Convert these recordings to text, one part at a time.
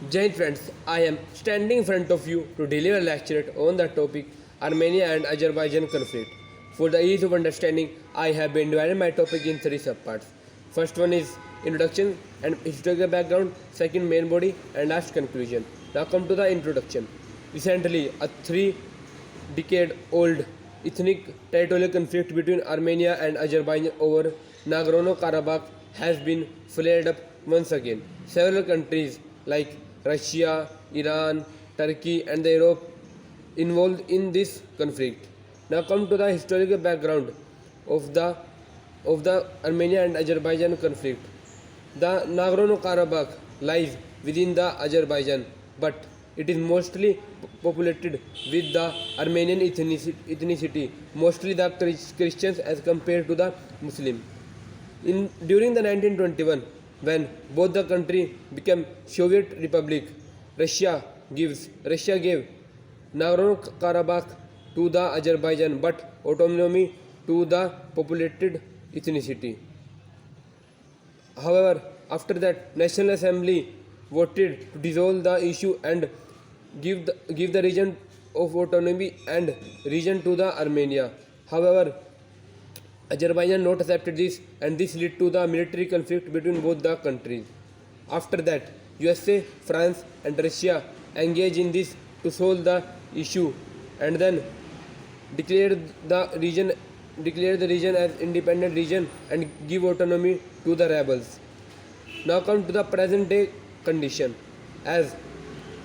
Giant friends, I am standing in front of you to deliver a lecture on the topic Armenia and Azerbaijan conflict. For the ease of understanding, I have been dividing my topic in three subparts. First one is introduction and historical background, second main body, and last conclusion. Now come to the introduction. Recently, a 3 decade old ethnic territorial conflict between Armenia and Azerbaijan over Nagorno-Karabakh has been flared up once again. Several countries like Russia, Iran, Turkey, and Europe involved in this conflict. Now come to the historical background of the Armenia and Azerbaijan conflict. The Nagorno-Karabakh lies within the Azerbaijan, but it is mostly populated with the Armenian ethnicity, mostly the Christians as compared to the Muslim. During the 1921, when both the country became Soviet Republic, Russia gave Nagorno-Karabakh to the Azerbaijan, but autonomy to the populated ethnicity. However, after that, National Assembly voted to dissolve the issue and give the region of autonomy and region to the Armenia. However, Azerbaijan not accepted this, and this led to the military conflict between both the countries. After that, USA, France, and Russia engaged in this to solve the issue, and then declared the region as independent region and give autonomy to the rebels. Now come to the present day condition, as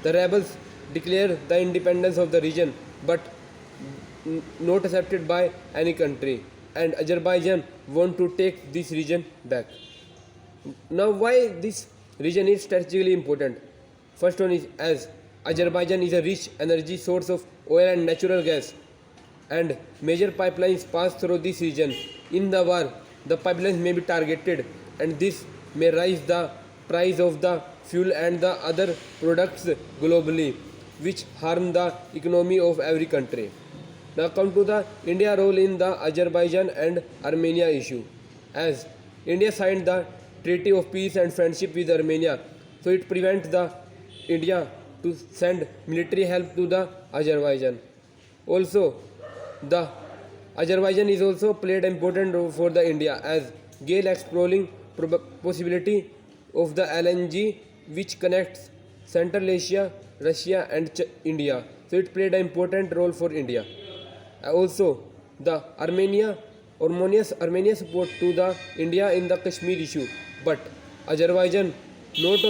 the rebels declare the independence of the region, but not accepted by any country, and Azerbaijan want to take this region back. Now, why this region is strategically important? First one is, as Azerbaijan is a rich energy source of oil and natural gas, and major pipelines pass through this region. In the war, the pipelines may be targeted, and this may raise the price of the fuel and the other products globally, which harm the economy of every country. Now come to the India role in the Azerbaijan and Armenia issue. As India signed the Treaty of Peace and Friendship with Armenia, so it prevents the India to send military help to the Azerbaijan. Also, the Azerbaijan is also played an important role for the India, as GAIL exploring possibility of the LNG which connects Central Asia, Russia, and India. So it played an important role for India. Also, the Armenia support to the India in the Kashmir issue, but Azerbaijan not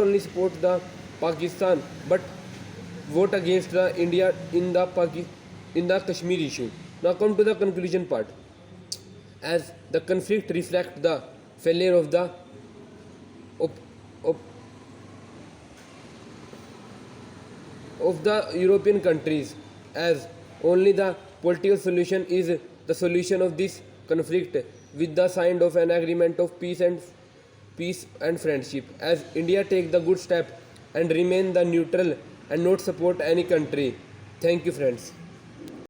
only support the Pakistan but vote against the India in the Kashmir issue. Now come to the conclusion part, as the conflict reflects the failure of the of the European countries, as only the political solution is the solution of this conflict with the sign of an agreement of peace and friendship, as India take the good step and remain the neutral and not support any country. Thank you, friends.